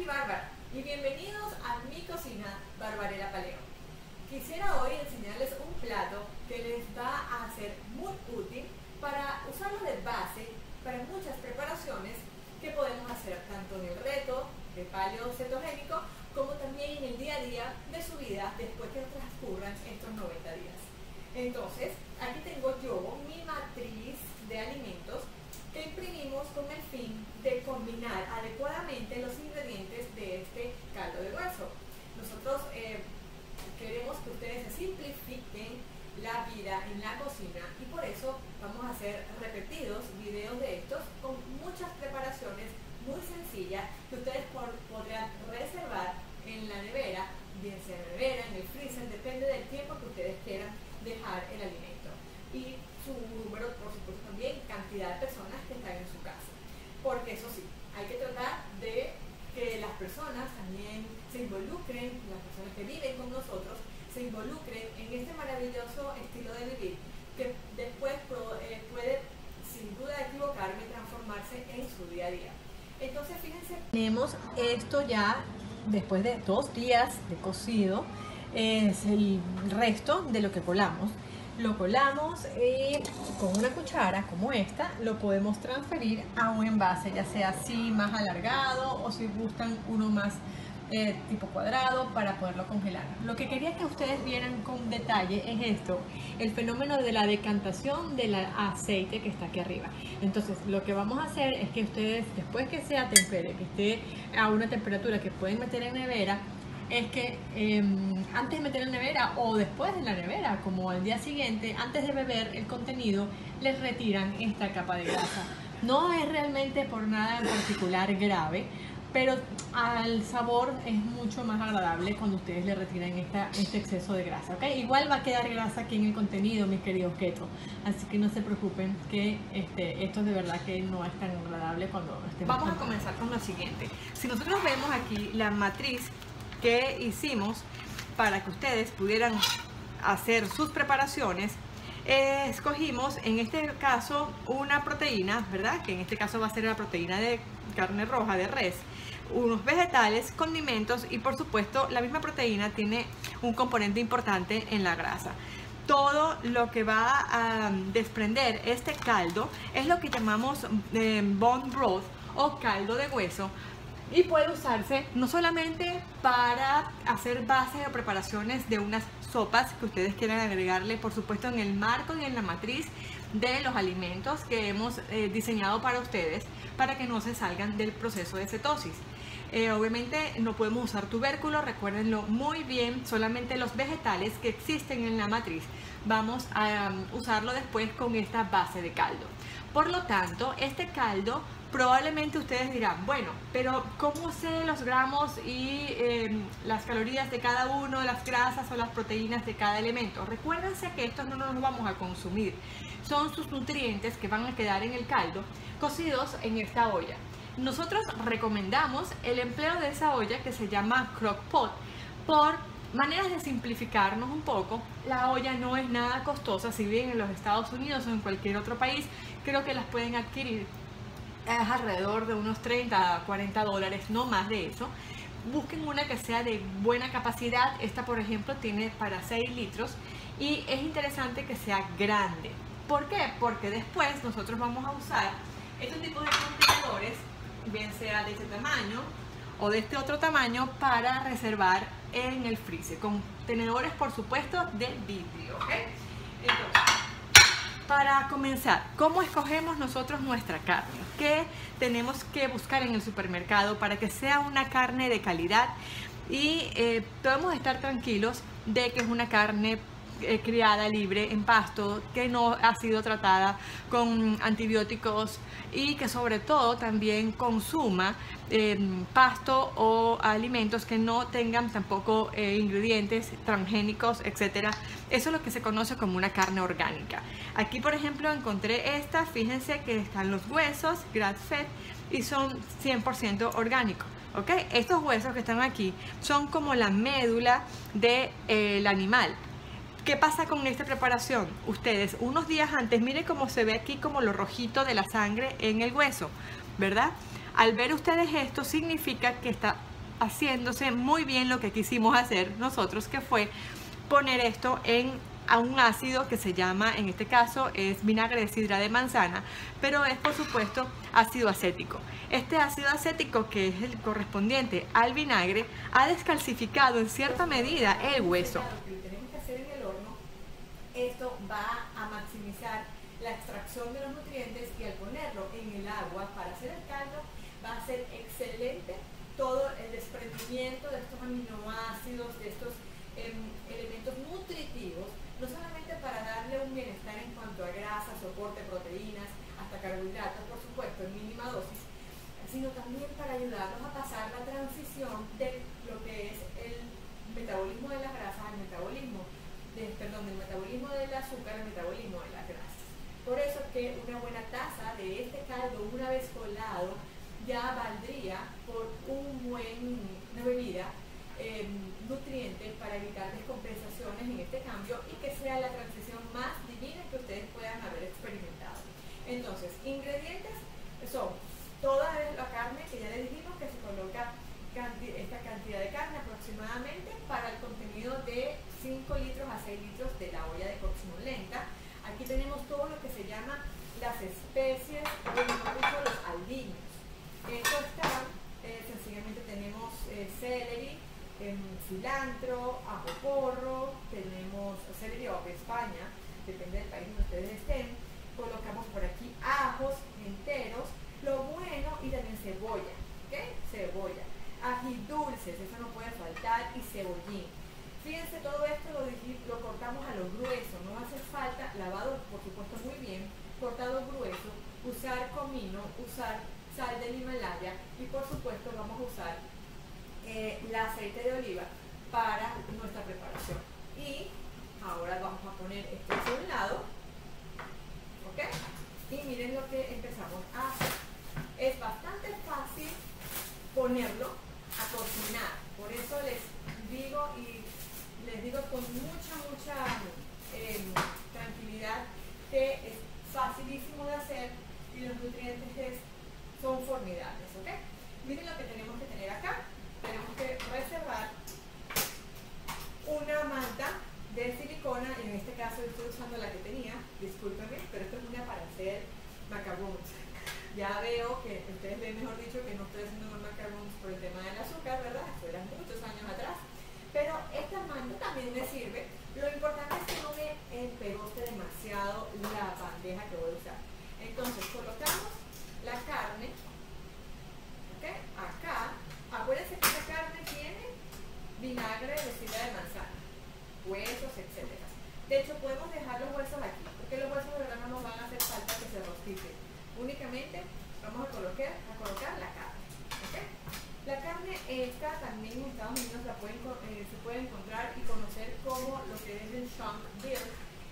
Bárbara y bienvenidos a mi cocina Barbarella Paleo. Quisiera hoy enseñarles un plato que les va a ser muy útil para usarlo de base para muchas preparaciones que podemos hacer tanto en el reto de paleo cetogénico como también en el día a día de su vida después que transcurran estos 90 días. Entonces, aquí tengo yo mi matriz de alimentos que imprimimos con el fin de combinar adecuadamente los ingredientes de este caldo de hueso. Nosotros queremos que ustedes se simplifiquen la vida en la cocina y por eso vamos a hacer repetidos videos de estos con muchas preparaciones muy sencillas que ustedes podrán reservar en la nevera, bien sea en la nevera, en el freezer, depende del tiempo que ustedes quieran dejar el alimento. Y su número, por supuesto, también cantidad de personas que están en su casa. Porque eso sí, hay que tratar de que las personas también se involucren, las personas que viven con nosotros, se involucren en este maravilloso estilo de vivir que después puede, sin duda de equivocarme, transformarse en su día a día. Entonces, fíjense, tenemos esto ya después de 2 días de cocido, es el resto de lo que colamos. Lo colamos y con una cuchara como esta lo podemos transferir a un envase, ya sea así más alargado o si gustan uno más tipo cuadrado para poderlo congelar. Lo que quería que ustedes vieran con detalle es esto, el fenómeno de la decantación del aceite que está aquí arriba. Entonces lo que vamos a hacer es que ustedes, después que se atempere, que esté a una temperatura que pueden meter en nevera, es que antes de meter en la nevera o después de la nevera, como al día siguiente, antes de beber el contenido, les retiran esta capa de grasa. No es realmente por nada en particular grave, pero al sabor es mucho más agradable cuando ustedes le retiran este exceso de grasa, ¿ok? Igual va a quedar grasa aquí en el contenido, mis queridos keto, así que no se preocupen que esto de verdad que no es tan agradable cuando estemos. Vamos a comenzar con lo siguiente. Si nosotros vemos aquí la matriz que hicimos para que ustedes pudieran hacer sus preparaciones, escogimos en este caso una proteína, ¿verdad? Que en este caso va a ser la proteína de carne roja de res, unos vegetales, condimentos y por supuesto la misma proteína tiene un componente importante en la grasa. Todo lo que va a desprender este caldo es lo que llamamos bone broth o caldo de hueso. Y puede usarse no solamente para hacer bases o preparaciones de unas sopas que ustedes quieran agregarle, por supuesto, en el marco y en la matriz de los alimentos que hemos diseñado para ustedes, para que no se salgan del proceso de cetosis. Obviamente no podemos usar tubérculos, recuérdenlo muy bien, solamente los vegetales que existen en la matriz vamos a usarlo después con esta base de caldo. Por lo tanto, este caldo probablemente ustedes dirán, bueno, pero ¿cómo sé los gramos y las calorías de cada uno, las grasas o las proteínas de cada elemento? Recuérdense que estos no nos los vamos a consumir, son sus nutrientes que van a quedar en el caldo cocidos en esta olla. Nosotros recomendamos el empleo de esa olla que se llama crock pot por maneras de simplificarnos un poco. La olla no es nada costosa, si bien en los Estados Unidos o en cualquier otro país creo que las pueden adquirir es alrededor de unos 30 a 40 dólares, no más de eso. Busquen una que sea de buena capacidad. Esta, por ejemplo, tiene para 6 litros y es interesante que sea grande. ¿Por qué? Porque después nosotros vamos a usar estos tipos de contenedores, bien sea de este tamaño o de este otro tamaño, para reservar en el freezer. Contenedores, por supuesto, de vidrio, ¿ok? Entonces, para comenzar, ¿cómo escogemos nosotros nuestra carne? ¿Qué tenemos que buscar en el supermercado para que sea una carne de calidad? Y podemos estar tranquilos de que es una carne criada libre en pasto, que no ha sido tratada con antibióticos y que sobre todo también consuma pasto o alimentos que no tengan tampoco ingredientes transgénicos, etcétera. Eso es lo que se conoce como una carne orgánica. Aquí, por ejemplo, encontré esta, fíjense que están los huesos grass fed y son 100% orgánicos. ¿Okay? Estos huesos que están aquí son como la médula del animal. ¿Qué pasa con esta preparación? Ustedes unos días antes, miren cómo se ve aquí como lo rojito de la sangre en el hueso, ¿verdad? Al ver ustedes esto, significa que está haciéndose muy bien lo que quisimos hacer nosotros, que fue poner esto a un ácido que se llama, en este caso es vinagre de sidra de manzana, pero es por supuesto ácido acético. Este ácido acético, que es el correspondiente al vinagre, ha descalcificado en cierta medida el hueso. Que lo tenemos que hacer en el horno, esto va a maximizar la extracción de los nutrientes, y al ponerlo en el agua para hacer el caldo va a ser excelente todo el desprendimiento de estos aminoácidos, de estos elementos nutritivos, no solamente para darle un bienestar en cuanto a grasa, soporte, proteínas, hasta carbohidratos, por supuesto, en mínima dosis, sino también para ayudarnos a pasar la transición de lo que es el metabolismo de las grasas al metabolismo, del metabolismo del azúcar al metabolismo de las grasas. Por eso es que una buena taza de este caldo, una vez colado, ya valdría por una bebida nutriente para evitar descompensaciones en este cambio y que sea la transición más divina que ustedes puedan haber experimentado. Entonces, ingredientes son toda la carne, que ya les dijimos que se coloca esta cantidad de carne aproximadamente para el contenido de 5 litros a 6 litros de la olla de cocción lenta. Aquí tenemos todo lo que se llama las especies, o mejor dicho, los aliños. Esto está, sencillamente tenemos celery, cilantro, ajo porro, tenemos celery o España, depende del país donde ustedes estén. Colocamos por aquí ajos enteros, lo bueno, y también cebolla, ¿ok? Cebolla, ají dulces, eso no puede faltar, y cebollín. Fíjense, todo esto lo cortamos a lo grueso, no hace falta, lavado por supuesto muy bien, cortado grueso, usar comino, usar sal del Himalaya, y por supuesto vamos a usar el aceite de oliva para nuestra preparación. Y ahora vamos a poner esto a un lado, ¿ok? Y miren lo que empezamos a hacer. Es bastante fácil ponerlo a cocinar, por eso les digo con mucha tranquilidad que es facilísimo de hacer y los nutrientes son formidables, ¿ok? Miren lo que tenemos que tener acá. Tenemos que reservar una manta de silicona, en este caso estoy usando la que tenía, discúlpenme, pero esto es una para hacer macarons. Ya veo que ustedes ven, mejor dicho, que no estoy haciendo más macarons por el tema del azúcar, ¿verdad? Esto era muchos años atrás. Pero esta manta también me sirve. Lo importante es que no me empegoste demasiado la bandeja que voy a usar. Entonces colocamos la carne, ¿ok? Acá, acuérdense que esta carne tiene vinagre de sidra de manzana, huesos, etc. De hecho, podemos dejar los huesos aquí, porque los huesos de verdad no nos van a hacer falta que se rosticen. Únicamente vamos a colocar la carne, ¿ok? La carne esta también en Estados Unidos se puede encontrar y conocer como lo que es el shank beef,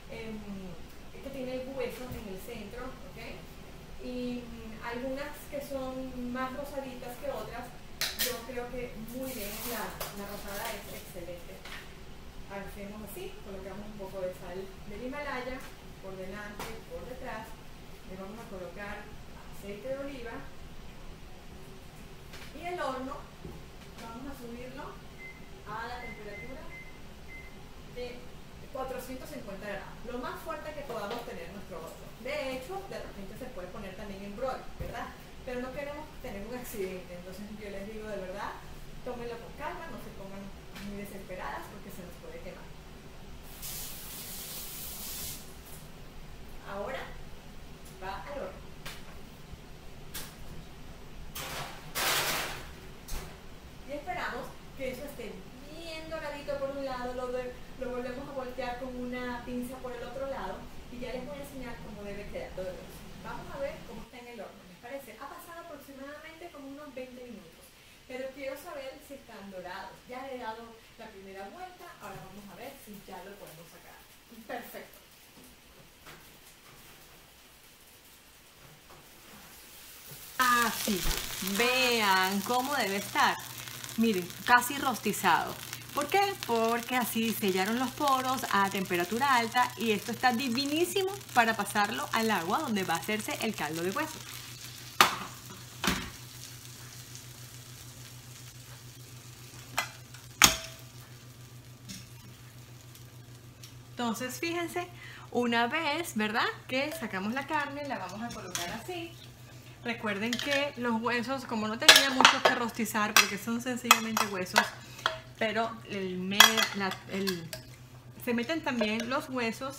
que tiene el hueso en el centro, ¿ok? Y algunas que son más rosaditas que otras, yo creo que muy bien, la rosada es excelente. Hacemos así, colocamos un poco de sal del Himalaya por delante y por detrás, le vamos a colocar aceite de oliva, y el horno vamos a subirlo a la temperatura de 450 grados, lo más fuerte que podamos tener nuestro horno. De hecho, de repente se puede poner también en broil, ¿verdad? Pero no queremos tener un accidente, entonces yo les digo de verdad, tómenlo con calma, no se pongan muy desesperadas porque se nos puede quemar. Ahora va al horno. Y esperamos que eso esté bien doradito por un lado, lo volvemos a voltear con una pinza por el otro lado, y ya les voy a enseñar cómo debe quedar todo eso. Vamos a ver cómo está en el horno, ¿les parece? Ha pasado aproximadamente como unos 20 minutos, pero quiero saber si están dorados. Ya he dado la primera vuelta, ahora vamos a ver si ya lo podemos sacar. Perfecto. Así, vean cómo debe estar. Miren, casi rostizado. ¿Por qué? Porque así sellaron los poros a temperatura alta y esto está divinísimo para pasarlo al agua donde va a hacerse el caldo de hueso. Entonces, fíjense, una vez, ¿verdad? Que sacamos la carne, la vamos a colocar así. Recuerden que los huesos, como no tenía mucho que rostizar, porque son sencillamente huesos, pero se meten también los huesos,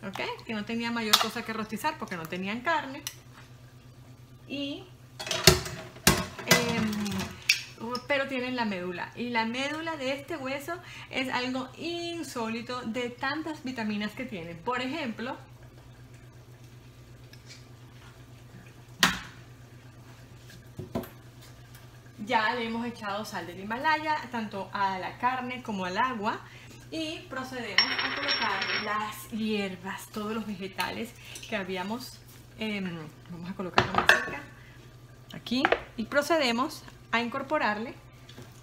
¿ok? Que no tenía mayor cosa que rostizar porque no tenían carne. Pero tienen la médula, y la médula de este hueso es algo insólito de tantas vitaminas que tiene. Por ejemplo, ya le hemos echado sal del Himalaya tanto a la carne como al agua, y procedemos a colocar las hierbas, todos los vegetales que habíamos, vamos a colocarlo más cerca, aquí, y procedemos a incorporarle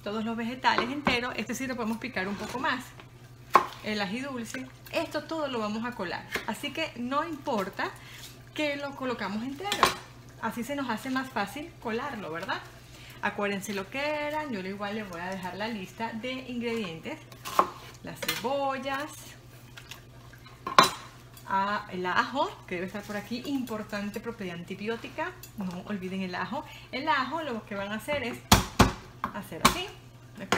todos los vegetales enteros. Este sí lo podemos picar un poco más, el ají dulce, esto todo lo vamos a colar, así que no importa que lo colocamos entero, así se nos hace más fácil colarlo, ¿verdad? Acuérdense lo que eran. Yo igual les voy a dejar la lista de ingredientes: las cebollas, el ajo, que debe estar por aquí, importante propiedad antibiótica, no olviden el ajo. El ajo lo que van a hacer es hacer así, ¿ok?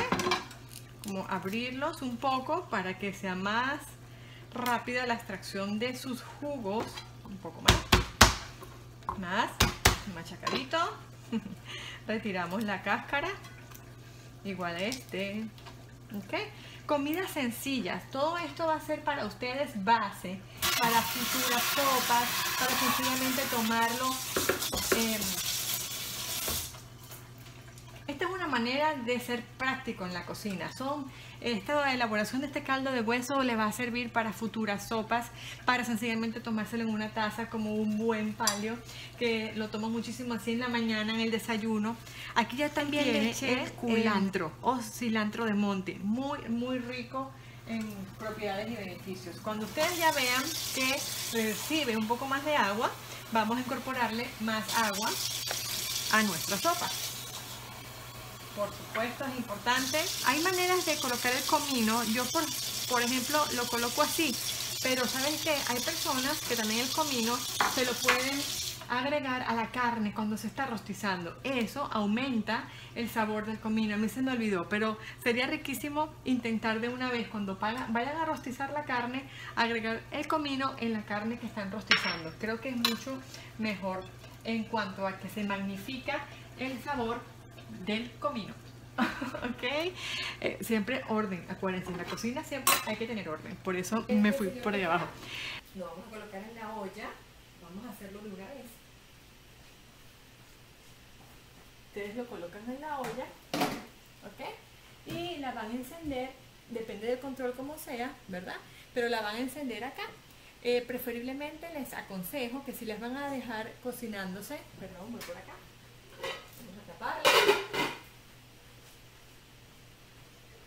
Como abrirlos un poco para que sea más rápida la extracción de sus jugos, un poco más machacadito. Retiramos la cáscara, igual ¿ok? Comidas sencillas, todo esto va a ser para ustedes base para futuras sopas, para sencillamente tomarlo. Esta es una manera de ser práctico en la cocina. Esta elaboración de este caldo de hueso le va a servir para futuras sopas, para sencillamente tomárselo en una taza como un buen palio, que lo tomo muchísimo así en la mañana en el desayuno. Aquí ya también le eché el culantro o cilantro de monte, muy rico en propiedades y beneficios. Cuando ustedes ya vean que recibe un poco más de agua, vamos a incorporarle más agua a nuestra sopa. Por supuesto, es importante. Hay maneras de colocar el comino. Yo, por ejemplo, lo coloco así. Pero ¿saben qué? Hay personas que también el comino se lo pueden agregar a la carne cuando se está rostizando. Eso aumenta el sabor del comino. A mí se me olvidó, pero sería riquísimo intentar de una vez, cuando vayan a rostizar la carne, agregar el comino en la carne que están rostizando. Creo que es mucho mejor en cuanto a que se magnifica el sabor del comino. ¿Ok? Siempre orden, acuérdense, en la cocina siempre hay que tener orden, por eso me fui por ahí abajo. Lo vamos a colocar en la olla, vamos a hacerlo de una vez. Ustedes lo colocan en la olla, ¿ok? Y la van a encender, depende del control como sea, ¿verdad? Pero la van a encender acá. Preferiblemente les aconsejo que si les van a dejar cocinándose, perdón, voy por acá.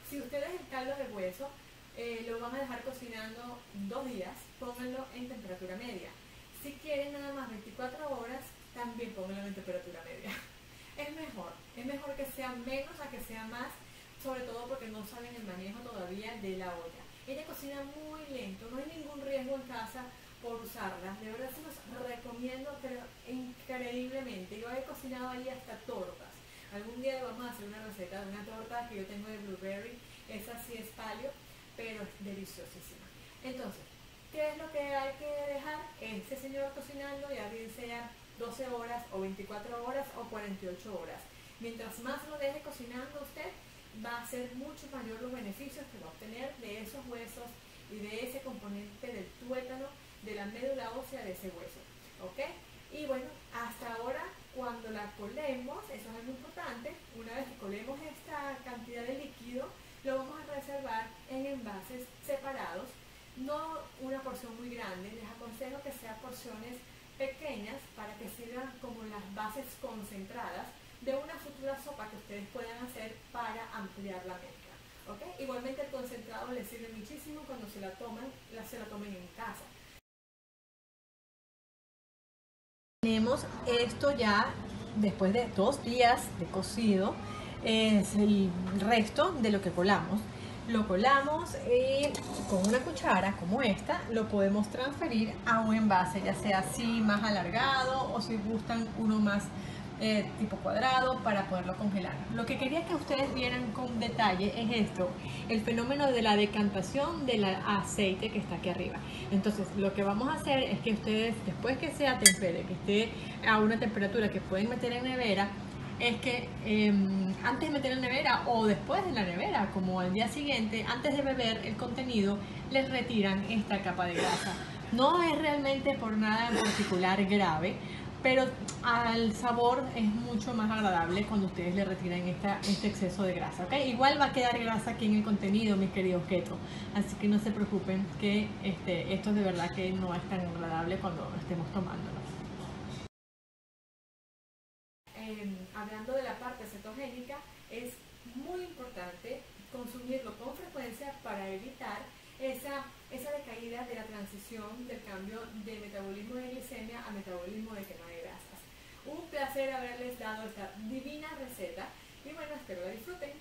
Si ustedes el caldo de hueso lo van a dejar cocinando 2 días, pónganlo en temperatura media. Si quieren nada más 24 horas, también pónganlo en temperatura media. Es mejor que sea menos a que sea más, sobre todo porque no saben el manejo todavía de la olla. Ella cocina muy lento, no hay ningún riesgo en casa por usarla. De verdad se los recomiendo, pero increíblemente. Yo he cocinado ahí hasta tortas. Algún día vamos a hacer una receta de una torta que yo tengo de blueberry. Esa sí es palio, pero es deliciosísima. Entonces, ¿qué es lo que hay que dejar? Este señor cocinando, ya bien sea 12 horas o 24 horas o 48 horas. Mientras más lo deje cocinando usted, va a ser mucho mayor los beneficios que va a obtener de esos huesos y de ese componente del tuétano, de la médula ósea de ese hueso, ¿ok? Y bueno, hasta ahora, cuando la colemos, eso es algo importante, una vez que colemos esta cantidad de líquido, lo vamos a reservar en envases separados, no una porción muy grande. Les aconsejo que sean porciones pequeñas para que sirvan como las bases concentradas de una futura sopa que ustedes puedan hacer para ampliar la mezcla, ¿ok? Igualmente el concentrado les sirve muchísimo cuando se la tomen en casa. Tenemos esto ya después de 2 días de cocido, es el resto de lo que colamos. Lo colamos y con una cuchara como esta lo podemos transferir a un envase, ya sea así más alargado o si gustan uno más tipo cuadrado para poderlo congelar. Lo que quería que ustedes vieran con detalle es esto, el fenómeno de la decantación del aceite que está aquí arriba. Entonces lo que vamos a hacer es que ustedes, después que se atempere, que esté a una temperatura que pueden meter en nevera, es que antes de meter en la nevera o después de la nevera, como al día siguiente, antes de beber el contenido, les retiran esta capa de grasa. No es realmente por nada en particular grave, pero al sabor es mucho más agradable cuando ustedes le retiran este exceso de grasa, ¿ok? Igual va a quedar grasa aquí en el contenido, mis queridos keto, así que no se preocupen que esto de verdad que no es tan agradable cuando estemos tomándolo. Hablando de la parte cetogénica, es muy importante consumirlo con frecuencia para evitar esa decaída de la transición del cambio de metabolismo de glicemia a metabolismo de quema de grasas. Un placer haberles dado esta divina receta y bueno, espero la disfruten.